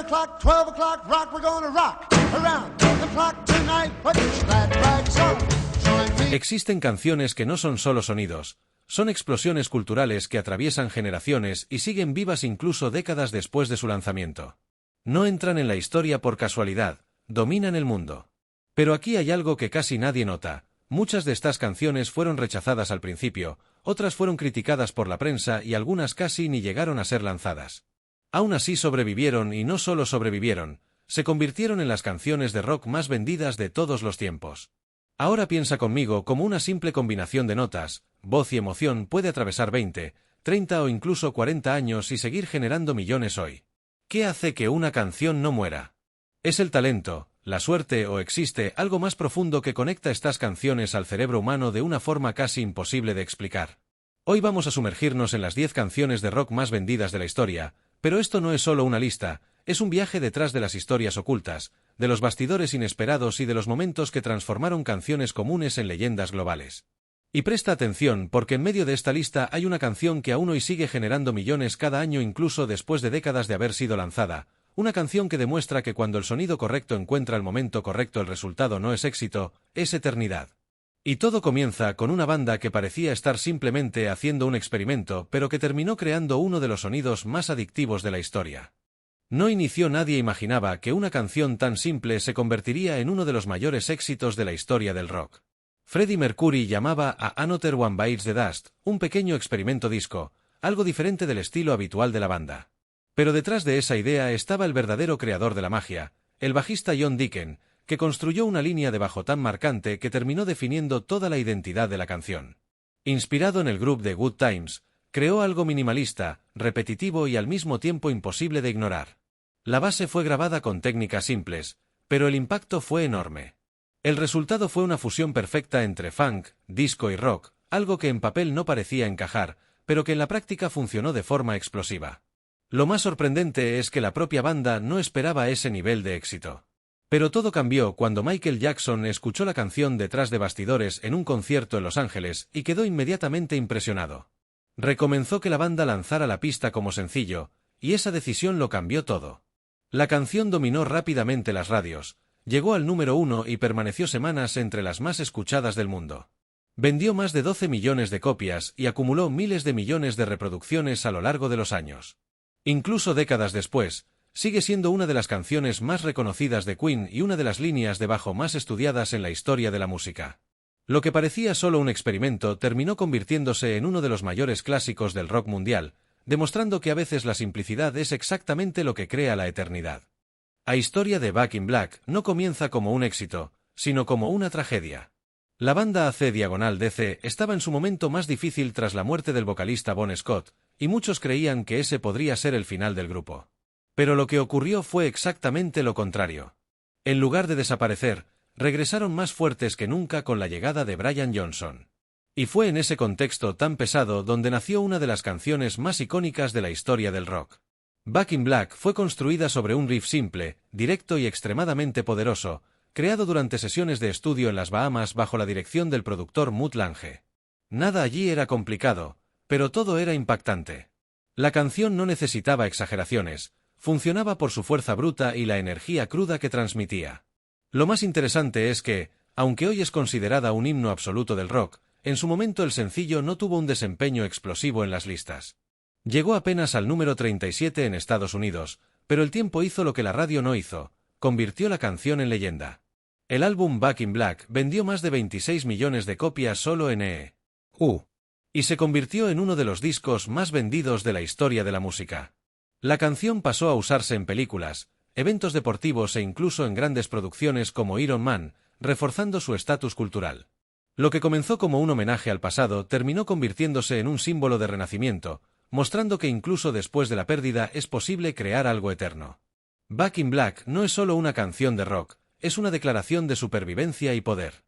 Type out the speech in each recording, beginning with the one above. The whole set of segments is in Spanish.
O'clock, 12 o'clock, rock, we're gonna rock around the clock tonight. Put your glad rags on. Join me. Existen canciones que no son solo sonidos, son explosiones culturales que atraviesan generaciones y siguen vivas incluso décadas después de su lanzamiento. No entran en la historia por casualidad, dominan el mundo. Pero aquí hay algo que casi nadie nota. Muchas de estas canciones fueron rechazadas al principio, otras fueron criticadas por la prensa y algunas casi ni llegaron a ser lanzadas. Aún así sobrevivieron y no solo sobrevivieron, se convirtieron en las canciones de rock más vendidas de todos los tiempos. Ahora piensa conmigo cómo una simple combinación de notas, voz y emoción puede atravesar 20, 30 o incluso 40 años y seguir generando millones hoy. ¿Qué hace que una canción no muera? ¿Es el talento, la suerte o existe algo más profundo que conecta estas canciones al cerebro humano de una forma casi imposible de explicar? Hoy vamos a sumergirnos en las 10 canciones de rock más vendidas de la historia, pero esto no es solo una lista, es un viaje detrás de las historias ocultas, de los bastidores inesperados y de los momentos que transformaron canciones comunes en leyendas globales. Y presta atención porque en medio de esta lista hay una canción que aún hoy sigue generando millones cada año incluso después de décadas de haber sido lanzada, una canción que demuestra que cuando el sonido correcto encuentra el momento correcto el resultado no es éxito, es eternidad. Y todo comienza con una banda que parecía estar simplemente haciendo un experimento, pero que terminó creando uno de los sonidos más adictivos de la historia. No inició nadie imaginaba que una canción tan simple se convertiría en uno de los mayores éxitos de la historia del rock. Freddie Mercury llamaba a Another One Bites the Dust, un pequeño experimento disco, algo diferente del estilo habitual de la banda. Pero detrás de esa idea estaba el verdadero creador de la magia, el bajista John Deacon, que construyó una línea de bajo tan marcante que terminó definiendo toda la identidad de la canción. Inspirado en el groove de Good Times, creó algo minimalista, repetitivo y al mismo tiempo imposible de ignorar. La base fue grabada con técnicas simples, pero el impacto fue enorme. El resultado fue una fusión perfecta entre funk, disco y rock, algo que en papel no parecía encajar, pero que en la práctica funcionó de forma explosiva. Lo más sorprendente es que la propia banda no esperaba ese nivel de éxito. Pero todo cambió cuando Michael Jackson escuchó la canción detrás de bastidores en un concierto en Los Ángeles y quedó inmediatamente impresionado. Recomendó que la banda lanzara la pista como sencillo, y esa decisión lo cambió todo. La canción dominó rápidamente las radios, llegó al número 1 y permaneció semanas entre las más escuchadas del mundo. Vendió más de 12 millones de copias y acumuló miles de millones de reproducciones a lo largo de los años. Incluso décadas después, sigue siendo una de las canciones más reconocidas de Queen y una de las líneas de bajo más estudiadas en la historia de la música. Lo que parecía solo un experimento terminó convirtiéndose en uno de los mayores clásicos del rock mundial, demostrando que a veces la simplicidad es exactamente lo que crea la eternidad. La historia de Back in Black no comienza como un éxito, sino como una tragedia. La banda AC/DC estaba en su momento más difícil tras la muerte del vocalista Bon Scott, y muchos creían que ese podría ser el final del grupo. Pero lo que ocurrió fue exactamente lo contrario. En lugar de desaparecer, regresaron más fuertes que nunca con la llegada de Brian Johnson. Y fue en ese contexto tan pesado donde nació una de las canciones más icónicas de la historia del rock. Back in Black fue construida sobre un riff simple, directo y extremadamente poderoso, creado durante sesiones de estudio en las Bahamas bajo la dirección del productor Mutt Lange. Nada allí era complicado, pero todo era impactante. La canción no necesitaba exageraciones, funcionaba por su fuerza bruta y la energía cruda que transmitía. Lo más interesante es que, aunque hoy es considerada un himno absoluto del rock, en su momento el sencillo no tuvo un desempeño explosivo en las listas. Llegó apenas al número 37 en Estados Unidos, pero el tiempo hizo lo que la radio no hizo, convirtió la canción en leyenda. El álbum Back in Black vendió más de 26 millones de copias solo en EU. Y se convirtió en uno de los discos más vendidos de la historia de la música. La canción pasó a usarse en películas, eventos deportivos e incluso en grandes producciones como Iron Man, reforzando su estatus cultural. Lo que comenzó como un homenaje al pasado terminó convirtiéndose en un símbolo de renacimiento, mostrando que incluso después de la pérdida es posible crear algo eterno. Back in Black no es solo una canción de rock, es una declaración de supervivencia y poder.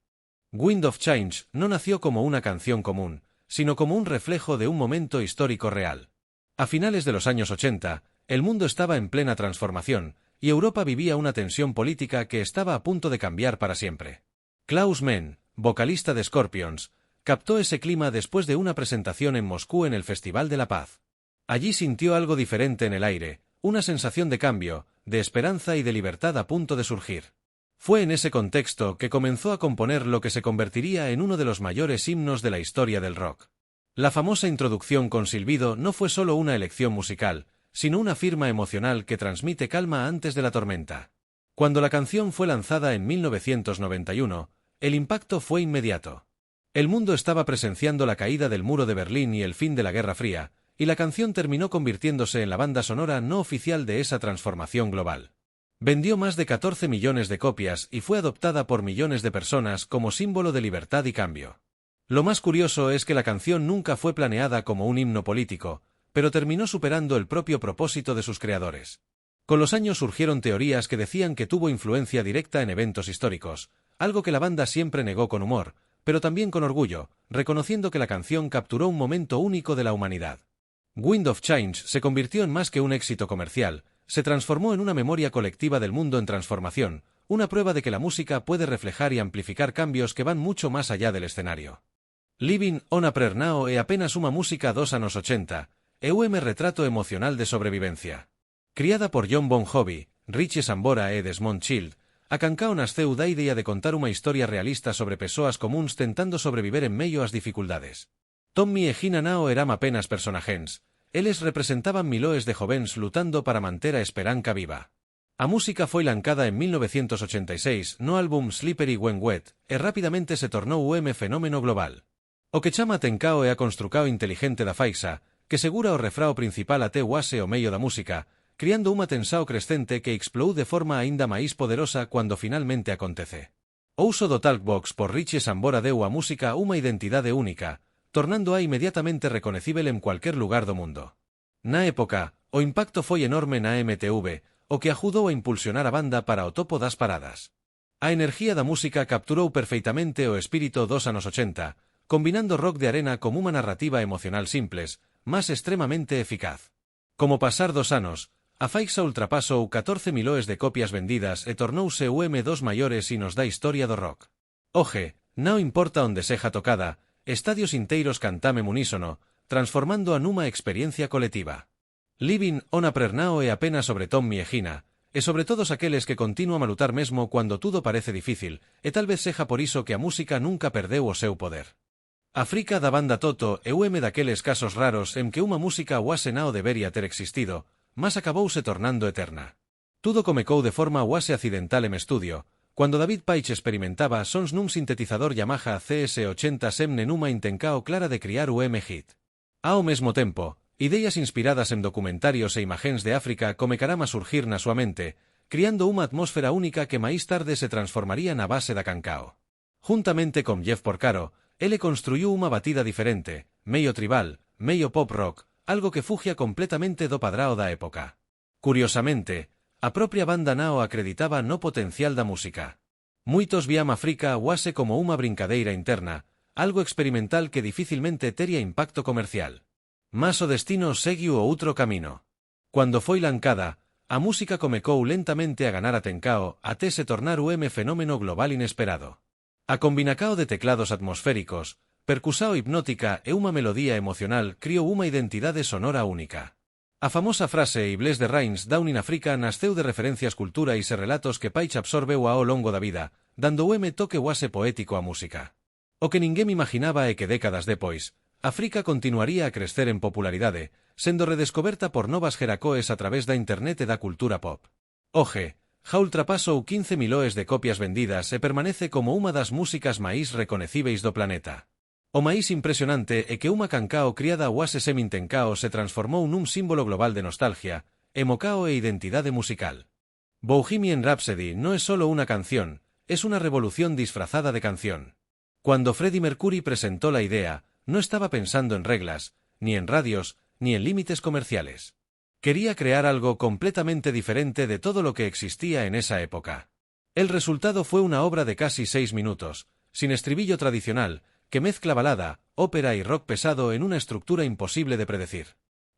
Wind of Change no nació como una canción común, sino como un reflejo de un momento histórico real. A finales de los años 80, el mundo estaba en plena transformación, y Europa vivía una tensión política que estaba a punto de cambiar para siempre. Klaus Mann, vocalista de Scorpions, captó ese clima después de una presentación en Moscú en el Festival de la Paz. Allí sintió algo diferente en el aire, una sensación de cambio, de esperanza y de libertad a punto de surgir. Fue en ese contexto que comenzó a componer lo que se convertiría en uno de los mayores himnos de la historia del rock. La famosa introducción con silbido no fue solo una elección musical, sino una firma emocional que transmite calma antes de la tormenta. Cuando la canción fue lanzada en 1991, el impacto fue inmediato. El mundo estaba presenciando la caída del muro de Berlín y el fin de la Guerra Fría, y la canción terminó convirtiéndose en la banda sonora no oficial de esa transformación global. Vendió más de 14 millones de copias y fue adoptada por millones de personas como símbolo de libertad y cambio. Lo más curioso es que la canción nunca fue planeada como un himno político, pero terminó superando el propio propósito de sus creadores. Con los años surgieron teorías que decían que tuvo influencia directa en eventos históricos, algo que la banda siempre negó con humor, pero también con orgullo, reconociendo que la canción capturó un momento único de la humanidad. Wind of Change se convirtió en más que un éxito comercial, se transformó en una memoria colectiva del mundo en transformación, una prueba de que la música puede reflejar y amplificar cambios que van mucho más allá del escenario. Living on a Prayer Now è apenas una música dos anos 80, è un retrato emocional de sobrevivencia. Criada por John Bon Jovi, Richie Sambora e Desmond Child, a canção nasceu da idea de contar una historia realista sobre persoas comuns tentando sobreviver en medio ás dificultades. Tommy e Gina Nao eran apenas personagens, eles representaban miloes de jovens lutando para manter a esperanza viva. A música foi lancada en 1986 no álbum Slippery When Wet e rapidamente se tornou un fenómeno global. O que chama Tenkao é a construcao inteligente da faixa, que segura o refrao principal até o ase o medio da música, criando unha tensao crescente que explou de forma aínda máis poderosa cando finalmente acontece. O uso do talkbox por Richie Sambora deu á música unha identidade única, tornando-a inmediatamente recoñecível en cualquier lugar do mundo. Na época, o impacto foi enorme na MTV, o que axudou a impulsionar a banda para o topo das paradas. A enerxía da música capturou perfeitamente o espírito dos anos 80, combinando rock de arena como unha narrativa emocional simples, mas extremamente eficaz. Como pasar dos anos, a faixa ultrapasou 14 millones de copias vendidas e tornouse o dos maiores hinos da historia do rock. Oje, non importa onde seja tocada, estadios inteiros cantamen unísono, transformando a nunha experiencia colectiva. Living on a Prayer Now é apenas sobre Tommy e Gina, e sobre todos aqueles que continúan a lutar mesmo cando tudo parece difícil, e tal vez seja por iso que a música nunca perdeu o seu poder. África da banda Toto é daqueles casos raros en que unha música oase nao debería ter existido, mas acabouse tornando eterna. Tudo comecou de forma oase accidental en estudio, cuando David Paich experimentaba sons nun sintetizador Yamaha CS80 nunha intencao clara de criar o hit. Ao mesmo tempo, ideas inspiradas en documentarios e imagens de África comecarán a surgir na súa mente, criando unha atmósfera única que máis tarde se transformaría na base da cancao. Juntamente con Jeff Porcaro, ele construyó unha batida diferente, medio tribal, medio pop rock, algo que fugia completamente do padrao da época. Curiosamente, a propia banda Nao acreditaba no potencial da música. Muitos vían África oase como unha brincadeira interna, algo experimental que dificilmente tería impacto comercial. Mas o destino seguiu o outro camino. Cuando foi lancada, a música comecou lentamente a ganar a Tenkao até se tornar un fenómeno global inesperado. A combinacao de teclados atmosféricos, percusao hipnótica e unha melodía emocional criou unha identidade sonora única. A famosa frase Ibles de Rains Down in Africa nasceu de referencias culturais e relatos que Paich absorbeu ao longo da vida, dando un toque oase poético á música. O que ninguén imaginaba é que décadas depois, África continuaría a crecer en popularidade, sendo redescoberta por novas xeracoes a través da internet e da cultura pop. Oje, xa ultrapasou 15 millones de copias vendidas e permanece como unha das músicas máis recoñecíveis do planeta. O máis impresionante é que unha cancao criada oase semintencao se transformou nun símbolo global de nostalgia, emocao e identidade musical. Bohemian Rhapsody no es solo una canción, es una revolución disfrazada de canción. Cuando Freddie Mercury presentó la idea, no estaba pensando en reglas, ni en radios, ni en límites comerciales. Quería crear algo completamente diferente de todo lo que existía en esa época. El resultado fue una obra de casi 6 minutos, sin estribillo tradicional, que mezcla balada, ópera y rock pesado en una estructura imposible de predecir.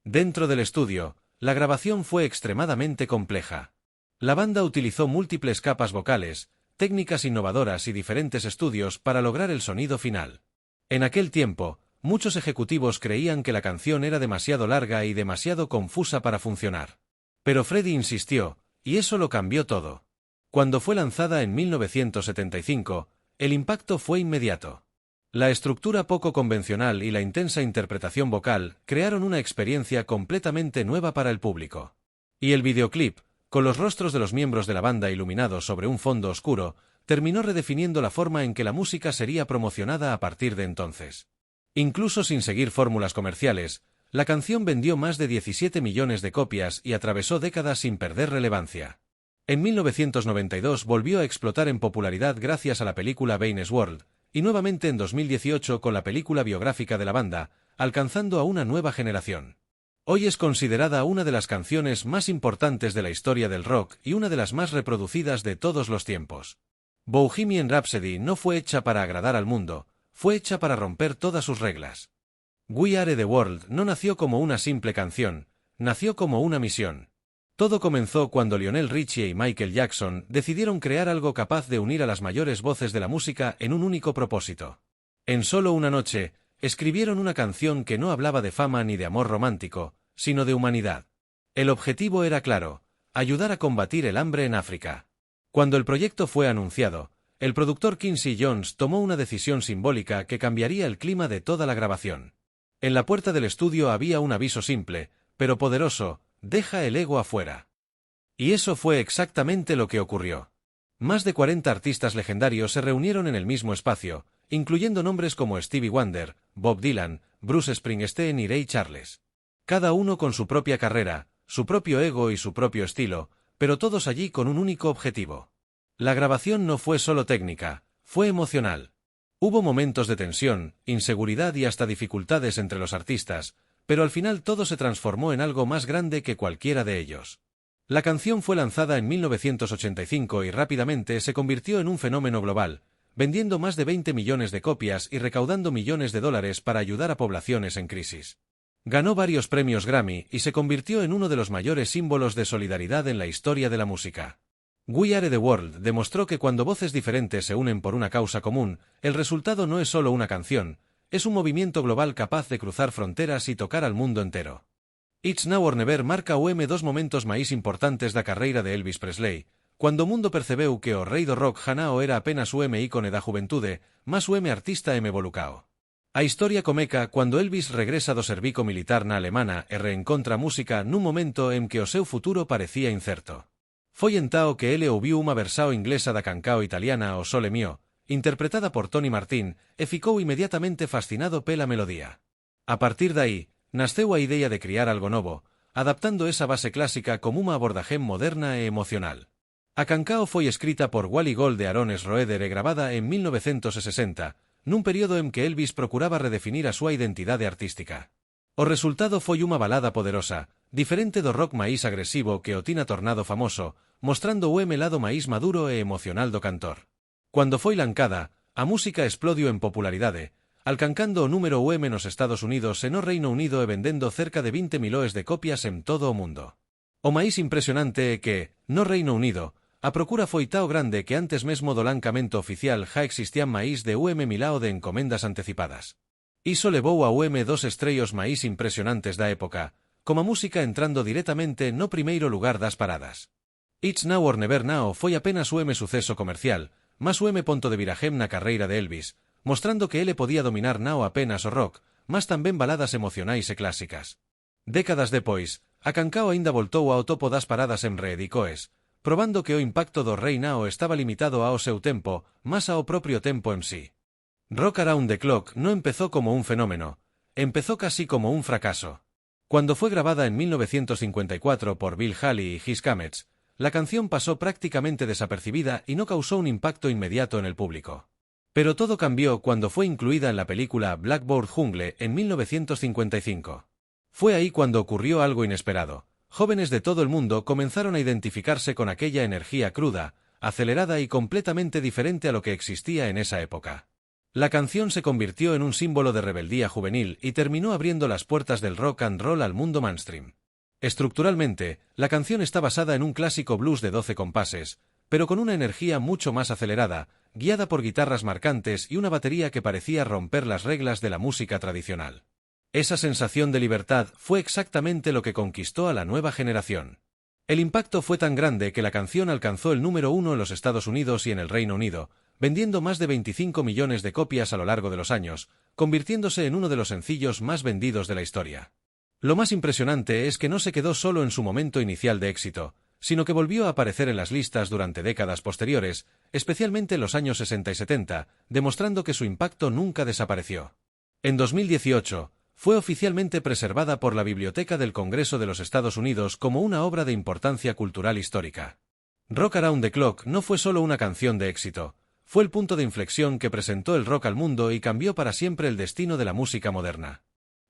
Dentro del estudio, la grabación fue extremadamente compleja. La banda utilizó múltiples capas vocales, técnicas innovadoras y diferentes estudios para lograr el sonido final. En aquel tiempo, muchos ejecutivos creían que la canción era demasiado larga y demasiado confusa para funcionar. Pero Freddie insistió, y eso lo cambió todo. Cuando fue lanzada en 1975, el impacto fue inmediato. La estructura poco convencional y la intensa interpretación vocal crearon una experiencia completamente nueva para el público. Y el videoclip, con los rostros de los miembros de la banda iluminados sobre un fondo oscuro, terminó redefiniendo la forma en que la música sería promocionada a partir de entonces. Incluso sin seguir fórmulas comerciales, la canción vendió más de 17 millones de copias y atravesó décadas sin perder relevancia. En 1992 volvió a explotar en popularidad gracias a la película Wayne's World, y nuevamente en 2018 con la película biográfica de la banda, alcanzando a una nueva generación. Hoy es considerada una de las canciones más importantes de la historia del rock y una de las más reproducidas de todos los tiempos. Bohemian Rhapsody no fue hecha para agradar al mundo, fue hecha para romper todas sus reglas. We Are the World no nació como una simple canción, nació como una misión. Todo comenzó cuando Lionel Richie y Michael Jackson decidieron crear algo capaz de unir a las mayores voces de la música en un único propósito. En solo una noche, escribieron una canción que no hablaba de fama ni de amor romántico, sino de humanidad. El objetivo era claro: ayudar a combatir el hambre en África. Cuando el proyecto fue anunciado, el productor Quincy Jones tomó una decisión simbólica que cambiaría el clima de toda la grabación. En la puerta del estudio había un aviso simple, pero poderoso: deja el ego afuera. Y eso fue exactamente lo que ocurrió. Más de 40 artistas legendarios se reunieron en el mismo espacio, incluyendo nombres como Stevie Wonder, Bob Dylan, Bruce Springsteen y Ray Charles. Cada uno con su propia carrera, su propio ego y su propio estilo, pero todos allí con un único objetivo. La grabación no fue solo técnica, fue emocional. Hubo momentos de tensión, inseguridad y hasta dificultades entre los artistas, pero al final todo se transformó en algo más grande que cualquiera de ellos. La canción fue lanzada en 1985 y rápidamente se convirtió en un fenómeno global, vendiendo más de 20 millones de copias y recaudando millones de dólares para ayudar a poblaciones en crisis. Ganó varios premios Grammy y se convirtió en uno de los mayores símbolos de solidaridad en la historia de la música. We Are the World demostró que cuando voces diferentes se unen por una causa común, el resultado no es solo una canción, es un movimiento global capaz de cruzar fronteras y tocar al mundo entero. It's Now or Never marca dos momentos máis importantes da carreira de Elvis Presley, cuando o mundo percebeu que o rei do rock xa non era apenas o ícone da juventude, mas o artista evolucao. A historia comeca cuando Elvis regresa do servico militar na Alemana e reencontra a música nun momento en que o seu futuro parecía incerto. Foi entao que ele ouviu unha versión inglesa da cancao italiana O Sole Mio, interpretada por Tony Martin, e ficou inmediatamente fascinado pela melodía. A partir de aí, nasceu a idea de criar algo novo, adaptando esa base clásica como unha abordaje moderna e emocional. A cancao foi escrita por Wally Gold e Aaron Schroeder e gravada en 1960, nun período en que Elvis procuraba redefinir a súa identidade artística. O resultado foi unha balada poderosa, diferente do rock máis agresivo que o Tina tornado famoso, mostrando o lado máis maduro e emocional do cantor. Cuando foi lancada, a música explodiu en popularidade, alcancando o número 1 nos Estados Unidos e no Reino Unido e vendendo cerca de 20 millones de copias en todo o mundo. O máis impresionante é que, no Reino Unido, a procura foi tao grande que antes mesmo do lancamento oficial xa existían máis de 1 milao de encomendas anticipadas. Iso levou a 2 estrellos máis impresionantes da época, como a música entrando directamente no primeiro lugar das paradas. It's Now or Never Now foi apenas suceso comercial, mas ponto de virajem na carreira de Elvis, mostrando que ele podía dominar non apenas o rock, mas tamén baladas emocionais e clásicas. Décadas depois, a cancao aínda voltou ao topo das paradas en reedicoes, probando que o impacto do rei Now estaba limitado ao seu tempo, mas ao propio tempo en sí. Rock Around the Clock no empezó como un fenómeno, empezó casi como un fracaso. Cuando fue grabada en 1954 por Bill Haley y His Comets, la canción pasó prácticamente desapercibida y no causó un impacto inmediato en el público. Pero todo cambió cuando fue incluida en la película Blackboard Jungle en 1955. Fue ahí cuando ocurrió algo inesperado. Jóvenes de todo el mundo comenzaron a identificarse con aquella energía cruda, acelerada y completamente diferente a lo que existía en esa época. La canción se convirtió en un símbolo de rebeldía juvenil y terminó abriendo las puertas del rock and roll al mundo mainstream. Estructuralmente, la canción está basada en un clásico blues de 12 compases, pero con una energía mucho más acelerada, guiada por guitarras marcantes y una batería que parecía romper las reglas de la música tradicional. Esa sensación de libertad fue exactamente lo que conquistó a la nueva generación. El impacto fue tan grande que la canción alcanzó el número 1 en los Estados Unidos y en el Reino Unido, vendiendo más de 25 millones de copias a lo largo de los años, convirtiéndose en uno de los sencillos más vendidos de la historia. Lo más impresionante es que no se quedó solo en su momento inicial de éxito, sino que volvió a aparecer en las listas durante décadas posteriores, especialmente en los años 60 y 70, demostrando que su impacto nunca desapareció. En 2018, fue oficialmente preservada por la Biblioteca del Congreso de los Estados Unidos como una obra de importancia cultural histórica. Rock Around the Clock no fue solo una canción de éxito, fue el punto de inflexión que presentó el rock al mundo y cambió para siempre el destino de la música moderna.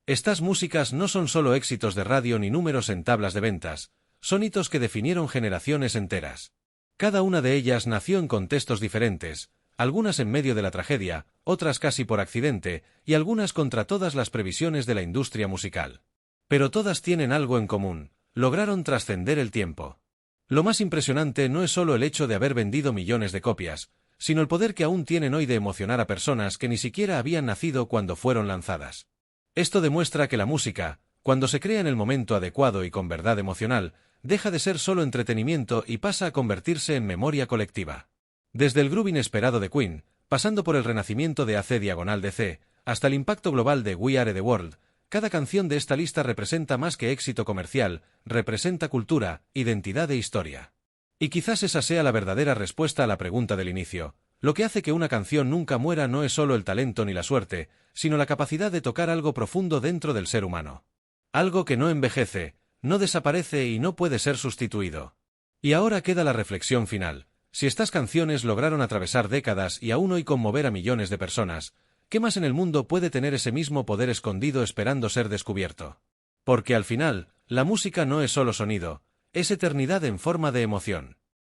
Estas músicas no son solo éxitos de radio ni números en tablas de ventas, son hitos que definieron generaciones enteras. Cada una de ellas nació en contextos diferentes, algunas en medio de la tragedia, otras casi por accidente, y algunas contra todas las previsiones de la industria musical. Pero todas tienen algo en común, lograron trascender el tiempo. Lo más impresionante no es solo el hecho de haber vendido millones de copias, sino el poder que aún tienen hoy de emocionar a personas que ni siquiera habían nacido cuando fueron lanzadas. Esto demuestra que la música, cuando se crea en el momento adecuado y con verdad emocional, deja de ser solo entretenimiento y pasa a convertirse en memoria colectiva. Desde el groove inesperado de Queen, pasando por el renacimiento de AC/DC, hasta el impacto global de We Are the World, cada canción de esta lista representa más que éxito comercial, representa cultura, identidad e historia. Y quizás esa sea la verdadera respuesta a la pregunta del inicio. Lo que hace que una canción nunca muera no es solo el talento ni la suerte, sino la capacidad de tocar algo profundo dentro del ser humano. Algo que no envejece, no desaparece y no puede ser sustituido. Y ahora queda la reflexión final. Si estas canciones lograron atravesar décadas y aún hoy conmover a millones de personas, ¿qué más en el mundo puede tener ese mismo poder escondido esperando ser descubierto? Porque al final, la música no es solo sonido, es eternidad en forma de emoción.